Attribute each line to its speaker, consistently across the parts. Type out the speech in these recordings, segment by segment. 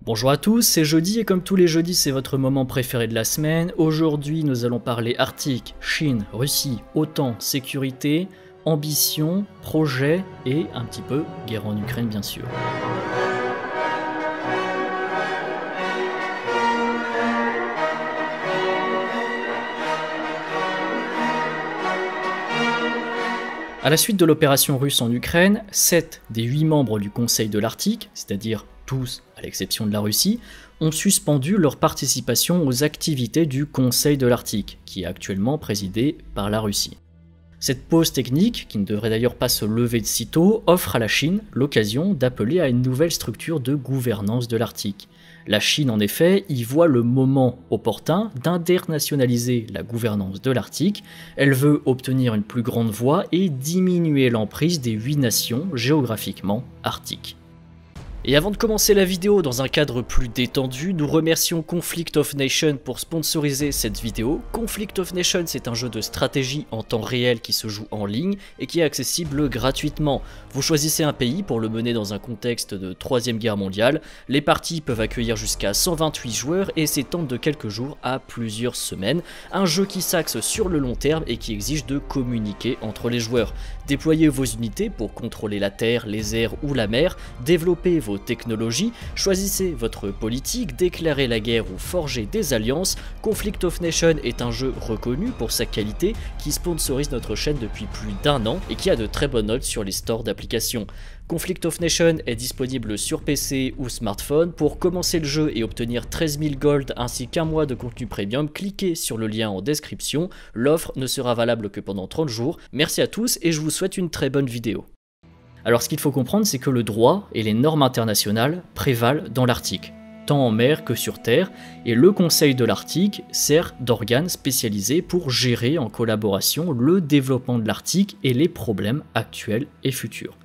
Speaker 1: Bonjour à tous, c'est jeudi et comme tous les jeudis c'est votre moment préféré de la semaine. Aujourd'hui nous allons parler Arctique, Chine, Russie, OTAN, sécurité, ambition, projet et un petit peu guerre en Ukraine bien sûr. À la suite de l'opération russe en Ukraine, 7 des 8 membres du Conseil de l'Arctique, c'est-à-dire tous à l'exception de la Russie, ont suspendu leur participation aux activités du Conseil de l'Arctique, qui est actuellement présidé par la Russie. Cette pause technique, qui ne devrait d'ailleurs pas se lever de sitôt, offre à la Chine l'occasion d'appeler à une nouvelle structure de gouvernance de l'Arctique. La Chine, en effet, y voit le moment opportun d'internationaliser la gouvernance de l'Arctique. Elle veut obtenir une plus grande voix et diminuer l'emprise des 8 nations géographiquement arctiques. Et avant de commencer la vidéo dans un cadre plus détendu, nous remercions Conflict of Nations pour sponsoriser cette vidéo. Conflict of Nations, c'est un jeu de stratégie en temps réel qui se joue en ligne et qui est accessible gratuitement. Vous choisissez un pays pour le mener dans un contexte de 3ème guerre mondiale. Les parties peuvent accueillir jusqu'à 128 joueurs et s'étendent de quelques jours à plusieurs semaines. Un jeu qui s'axe sur le long terme et qui exige de communiquer entre les joueurs. Déployez vos unités pour contrôler la terre, les airs ou la mer, développez vos technologies, choisissez votre politique, déclarez la guerre ou forgez des alliances. Conflict of Nations est un jeu reconnu pour sa qualité qui sponsorise notre chaîne depuis plus d'1 an et qui a de très bonnes notes sur les stores d'applications. Conflict of Nations est disponible sur PC ou smartphone. Pour commencer le jeu et obtenir 13 000 gold ainsi qu'un mois de contenu premium, cliquez sur le lien en description. L'offre ne sera valable que pendant 30 jours. Merci à tous et je vous souhaite une très bonne vidéo. Alors ce qu'il faut comprendre, c'est que le droit et les normes internationales prévalent dans l'Arctique, tant en mer que sur terre, et le Conseil de l'Arctique sert d'organe spécialisé pour gérer en collaboration le développement de l'Arctique et les problèmes actuels et futurs.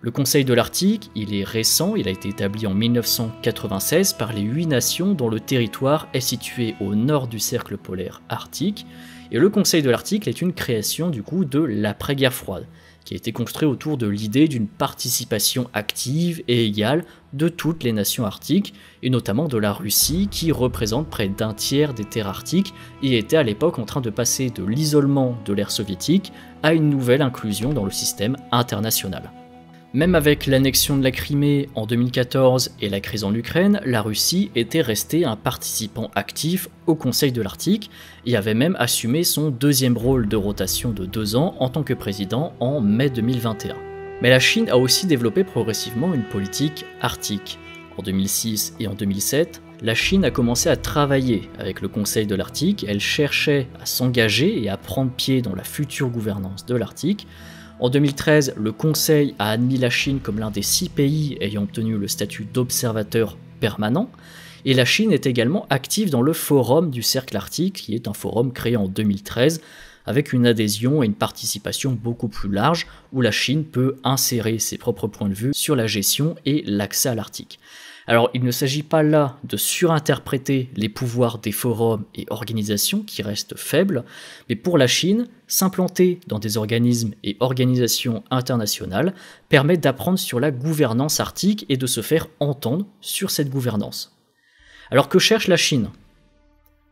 Speaker 1: Le Conseil de l'Arctique, il est récent, il a été établi en 1996 par les 8 nations dont le territoire est situé au nord du cercle polaire arctique, et le Conseil de l'Arctique est une création du coup de l'après-guerre froide, qui a été construit autour de l'idée d'une participation active et égale de toutes les nations arctiques, et notamment de la Russie, qui représente près d'un tiers des terres arctiques, et était à l'époque en train de passer de l'isolement de l'ère soviétique à une nouvelle inclusion dans le système international. Même avec l'annexion de la Crimée en 2014 et la crise en Ukraine, la Russie était restée un participant actif au Conseil de l'Arctique et avait même assumé son 2e rôle de rotation de 2 ans en tant que président en mai 2021. Mais la Chine a aussi développé progressivement une politique arctique. En 2006 et en 2007, la Chine a commencé à travailler avec le Conseil de l'Arctique, elle cherchait à s'engager et à prendre pied dans la future gouvernance de l'Arctique. En 2013, le Conseil a admis la Chine comme l'un des 6 pays ayant obtenu le statut d'observateur permanent, et la Chine est également active dans le Forum du Cercle Arctique, qui est un forum créé en 2013, avec une adhésion et une participation beaucoup plus large, où la Chine peut insérer ses propres points de vue sur la gestion et l'accès à l'Arctique. Alors il ne s'agit pas là de surinterpréter les pouvoirs des forums et organisations qui restent faibles, mais pour la Chine, s'implanter dans des organismes et organisations internationales permet d'apprendre sur la gouvernance arctique et de se faire entendre sur cette gouvernance. Alors que cherche la Chine ?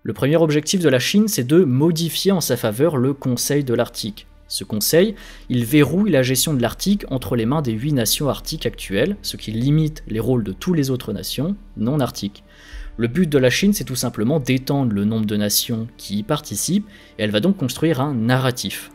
Speaker 1: Le premier objectif de la Chine, c'est de modifier en sa faveur le Conseil de l'Arctique. Ce conseil, il verrouille la gestion de l'Arctique entre les mains des 8 nations arctiques actuelles, ce qui limite les rôles de toutes les autres nations non arctiques. Le but de la Chine, c'est tout simplement d'étendre le nombre de nations qui y participent, et elle va donc construire un narratif.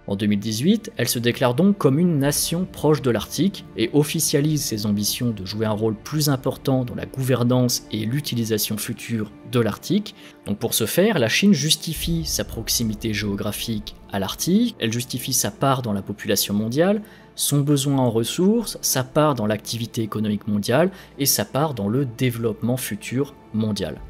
Speaker 1: En 2018, elle se déclare donc comme une nation proche de l'Arctique et officialise ses ambitions de jouer un rôle plus important dans la gouvernance et l'utilisation future de l'Arctique. Donc pour ce faire, la Chine justifie sa proximité géographique à l'Arctique, elle justifie sa part dans la population mondiale, son besoin en ressources, sa part dans l'activité économique mondiale et sa part dans le développement futur mondial.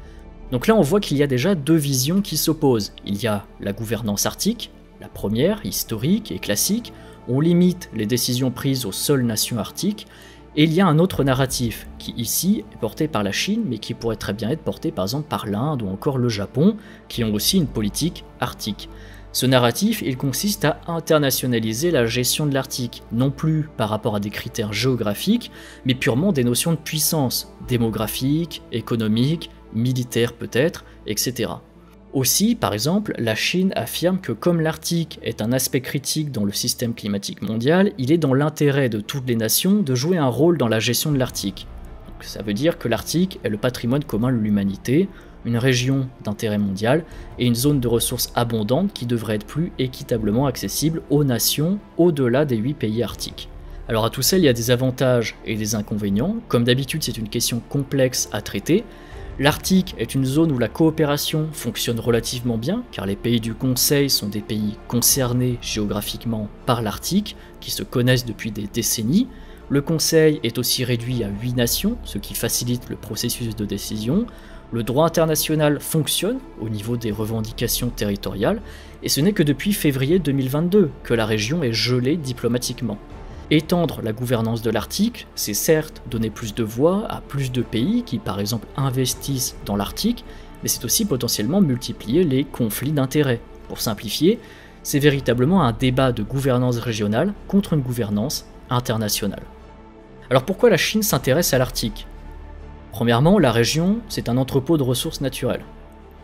Speaker 1: Donc là on voit qu'il y a déjà 2 visions qui s'opposent. Il y a la gouvernance arctique, la première, historique et classique, on limite les décisions prises aux seules nations arctiques, et il y a un autre narratif qui ici est porté par la Chine, mais qui pourrait très bien être porté par exemple par l'Inde ou encore le Japon, qui ont aussi une politique arctique. Ce narratif, il consiste à internationaliser la gestion de l'Arctique, non plus par rapport à des critères géographiques, mais purement des notions de puissance, démographique, économique, militaire peut-être, etc. Aussi, par exemple, la Chine affirme que comme l'Arctique est un aspect critique dans le système climatique mondial, il est dans l'intérêt de toutes les nations de jouer un rôle dans la gestion de l'Arctique. Donc, ça veut dire que l'Arctique est le patrimoine commun de l'humanité, une région d'intérêt mondial et une zone de ressources abondantes qui devrait être plus équitablement accessible aux nations au-delà des 8 pays arctiques. Alors à tout ça, il y a des avantages et des inconvénients. Comme d'habitude, c'est une question complexe à traiter. L'Arctique est une zone où la coopération fonctionne relativement bien, car les pays du Conseil sont des pays concernés géographiquement par l'Arctique, qui se connaissent depuis des décennies. Le Conseil est aussi réduit à 8 nations, ce qui facilite le processus de décision. Le droit international fonctionne au niveau des revendications territoriales, et ce n'est que depuis février 2022 que la région est gelée diplomatiquement. Étendre la gouvernance de l'Arctique, c'est certes donner plus de voix à plus de pays qui par exemple investissent dans l'Arctique, mais c'est aussi potentiellement multiplier les conflits d'intérêts. Pour simplifier, c'est véritablement un débat de gouvernance régionale contre une gouvernance internationale. Alors pourquoi la Chine s'intéresse à l'Arctique ? Premièrement, la région, c'est un entrepôt de ressources naturelles.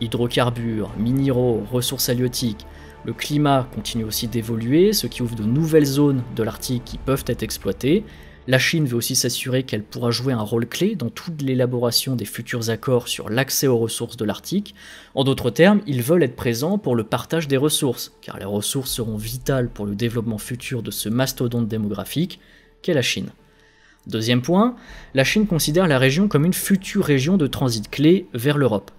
Speaker 1: Hydrocarbures, minéraux, ressources halieutiques. Le climat continue aussi d'évoluer, ce qui ouvre de nouvelles zones de l'Arctique qui peuvent être exploitées. La Chine veut aussi s'assurer qu'elle pourra jouer un rôle clé dans toute l'élaboration des futurs accords sur l'accès aux ressources de l'Arctique. En d'autres termes, ils veulent être présents pour le partage des ressources, car les ressources seront vitales pour le développement futur de ce mastodonte démographique qu'est la Chine. Deuxième point, la Chine considère la région comme une future région de transit clé vers l'Europe.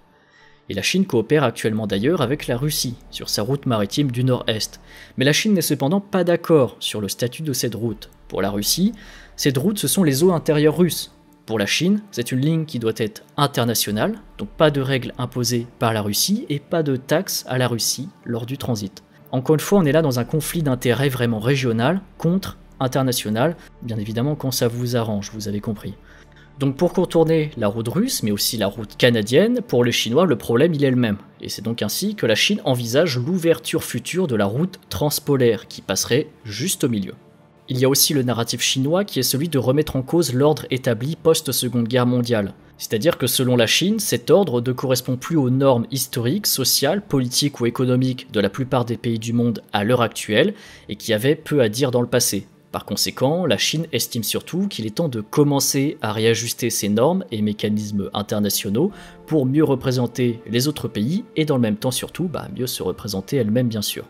Speaker 1: Et la Chine coopère actuellement d'ailleurs avec la Russie sur sa route maritime du Nord-Est. Mais la Chine n'est cependant pas d'accord sur le statut de cette route. Pour la Russie, cette route ce sont les eaux intérieures russes. Pour la Chine, c'est une ligne qui doit être internationale, donc pas de règles imposées par la Russie et pas de taxes à la Russie lors du transit. Encore une fois, on est là dans un conflit d'intérêts vraiment régional contre international, bien évidemment quand ça vous arrange, vous avez compris. Donc pour contourner la route russe, mais aussi la route canadienne, pour les Chinois, le problème il est le même. Et c'est donc ainsi que la Chine envisage l'ouverture future de la route transpolaire, qui passerait juste au milieu. Il y a aussi le narratif chinois qui est celui de remettre en cause l'ordre établi post-Seconde Guerre mondiale. C'est-à-dire que selon la Chine, cet ordre ne correspond plus aux normes historiques, sociales, politiques ou économiques de la plupart des pays du monde à l'heure actuelle, et qui avaient peu à dire dans le passé. Par conséquent, la Chine estime surtout qu'il est temps de commencer à réajuster ses normes et mécanismes internationaux pour mieux représenter les autres pays et dans le même temps surtout mieux se représenter elle-même bien sûr.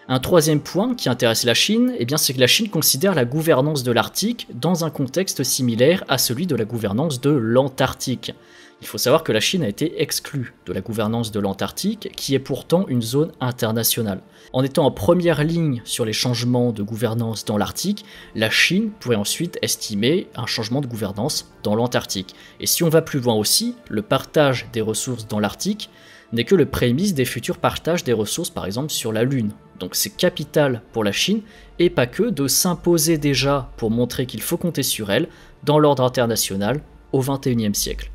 Speaker 1: Un troisième point qui intéresse la Chine, c'est que la Chine considère la gouvernance de l'Arctique dans un contexte similaire à celui de la gouvernance de l'Antarctique. Il faut savoir que la Chine a été exclue de la gouvernance de l'Antarctique, qui est pourtant une zone internationale. En étant en première ligne sur les changements de gouvernance dans l'Arctique, la Chine pourrait ensuite estimer un changement de gouvernance dans l'Antarctique. Et si on va plus loin aussi, le partage des ressources dans l'Arctique n'est que le prémisse des futurs partages des ressources par exemple sur la Lune. Donc c'est capital pour la Chine, et pas que, de s'imposer déjà pour montrer qu'il faut compter sur elle dans l'ordre international au XXIe siècle.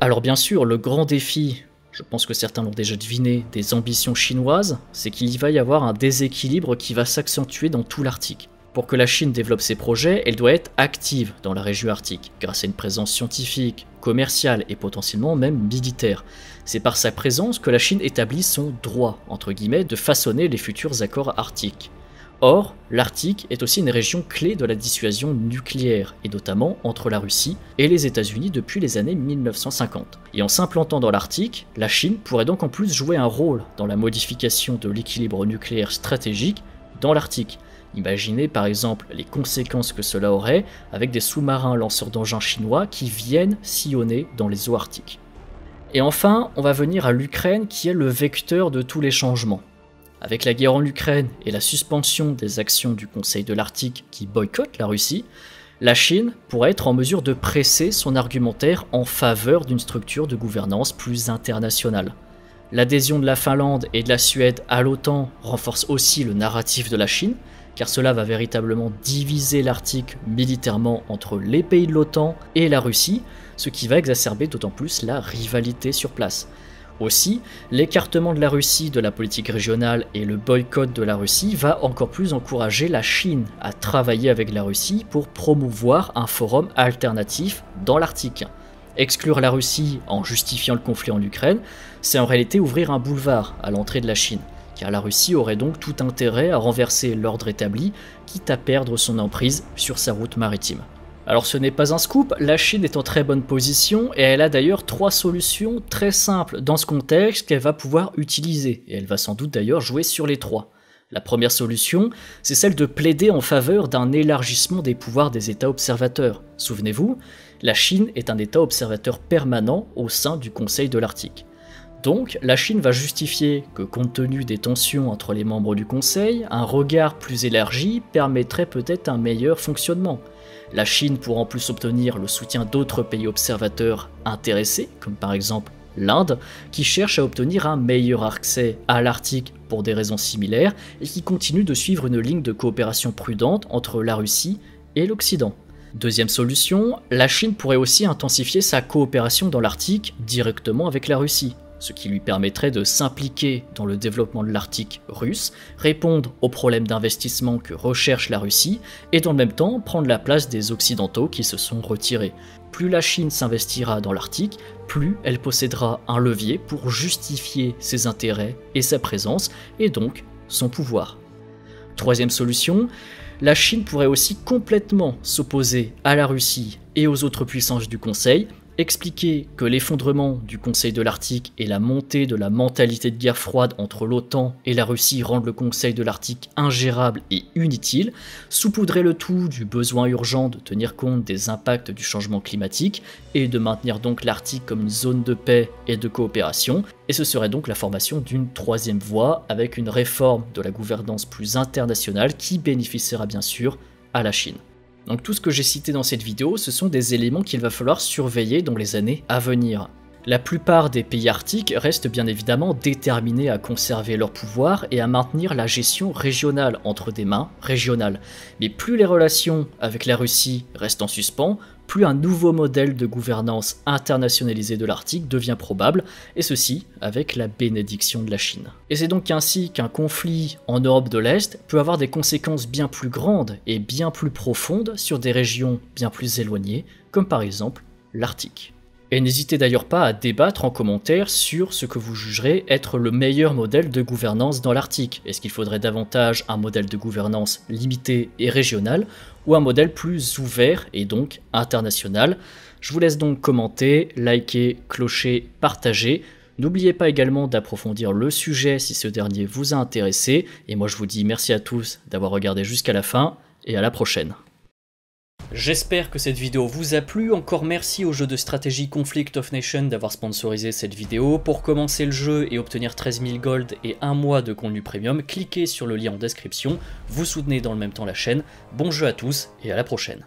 Speaker 1: Alors bien sûr, le grand défi, je pense que certains l'ont déjà deviné, des ambitions chinoises, c'est qu'il va y avoir un déséquilibre qui va s'accentuer dans tout l'Arctique. Pour que la Chine développe ses projets, elle doit être active dans la région arctique, grâce à une présence scientifique, commerciale et potentiellement même militaire. C'est par sa présence que la Chine établit son droit, entre guillemets, de façonner les futurs accords arctiques. Or, l'Arctique est aussi une région clé de la dissuasion nucléaire, et notamment entre la Russie et les États-Unis depuis les années 1950. Et en s'implantant dans l'Arctique, la Chine pourrait donc en plus jouer un rôle dans la modification de l'équilibre nucléaire stratégique dans l'Arctique. Imaginez par exemple les conséquences que cela aurait avec des sous-marins lanceurs d'engins chinois qui viennent sillonner dans les eaux arctiques. Et enfin, on va venir à l'Ukraine qui est le vecteur de tous les changements. Avec la guerre en Ukraine et la suspension des actions du Conseil de l'Arctique qui boycotte la Russie, la Chine pourrait être en mesure de presser son argumentaire en faveur d'une structure de gouvernance plus internationale. L'adhésion de la Finlande et de la Suède à l'OTAN renforce aussi le narratif de la Chine, car cela va véritablement diviser l'Arctique militairement entre les pays de l'OTAN et la Russie, ce qui va exacerber d'autant plus la rivalité sur place. Aussi, l'écartement de la Russie de la politique régionale et le boycott de la Russie va encore plus encourager la Chine à travailler avec la Russie pour promouvoir un forum alternatif dans l'Arctique. Exclure la Russie en justifiant le conflit en Ukraine, c'est en réalité ouvrir un boulevard à l'entrée de la Chine, car la Russie aurait donc tout intérêt à renverser l'ordre établi, quitte à perdre son emprise sur sa route maritime. Alors ce n'est pas un scoop, la Chine est en très bonne position et elle a d'ailleurs 3 solutions très simples dans ce contexte qu'elle va pouvoir utiliser, et elle va sans doute d'ailleurs jouer sur les 3. La première solution, c'est celle de plaider en faveur d'un élargissement des pouvoirs des États observateurs. Souvenez-vous, la Chine est un État observateur permanent au sein du Conseil de l'Arctique. Donc, la Chine va justifier que, compte tenu des tensions entre les membres du Conseil, un regard plus élargi permettrait peut-être un meilleur fonctionnement. La Chine pourra en plus obtenir le soutien d'autres pays observateurs intéressés, comme par exemple l'Inde, qui cherche à obtenir un meilleur accès à l'Arctique pour des raisons similaires et qui continue de suivre une ligne de coopération prudente entre la Russie et l'Occident. Deuxième solution, la Chine pourrait aussi intensifier sa coopération dans l'Arctique directement avec la Russie, ce qui lui permettrait de s'impliquer dans le développement de l'Arctique russe, répondre aux problèmes d'investissement que recherche la Russie, et dans le même temps prendre la place des Occidentaux qui se sont retirés. Plus la Chine s'investira dans l'Arctique, plus elle possédera un levier pour justifier ses intérêts et sa présence, et donc son pouvoir. Troisième solution, la Chine pourrait aussi complètement s'opposer à la Russie et aux autres puissances du Conseil, expliquer que l'effondrement du Conseil de l'Arctique et la montée de la mentalité de guerre froide entre l'OTAN et la Russie rendent le Conseil de l'Arctique ingérable et inutile, saupoudrer le tout du besoin urgent de tenir compte des impacts du changement climatique et de maintenir donc l'Arctique comme une zone de paix et de coopération, et ce serait donc la formation d'une troisième voie avec une réforme de la gouvernance plus internationale qui bénéficiera bien sûr à la Chine. Donc tout ce que j'ai cité dans cette vidéo, ce sont des éléments qu'il va falloir surveiller dans les années à venir. La plupart des pays arctiques restent bien évidemment déterminés à conserver leur pouvoir et à maintenir la gestion régionale entre des mains régionales. Mais plus les relations avec la Russie restent en suspens, plus un nouveau modèle de gouvernance internationalisée de l'Arctique devient probable, et ceci avec la bénédiction de la Chine. Et c'est donc ainsi qu'un conflit en Europe de l'Est peut avoir des conséquences bien plus grandes et bien plus profondes sur des régions bien plus éloignées, comme par exemple l'Arctique. Et n'hésitez d'ailleurs pas à débattre en commentaire sur ce que vous jugerez être le meilleur modèle de gouvernance dans l'Arctique. Est-ce qu'il faudrait davantage un modèle de gouvernance limité et régional, ou un modèle plus ouvert et donc international? Je vous laisse donc commenter, liker, clocher, partager. N'oubliez pas également d'approfondir le sujet si ce dernier vous a intéressé. Et moi je vous dis merci à tous d'avoir regardé jusqu'à la fin, et à la prochaine. J'espère que cette vidéo vous a plu, encore merci au jeu de stratégie Conflict of Nations d'avoir sponsorisé cette vidéo. Pour commencer le jeu et obtenir 13 000 gold et un mois de contenu premium, cliquez sur le lien en description, vous soutenez dans le même temps la chaîne. Bon jeu à tous et à la prochaine.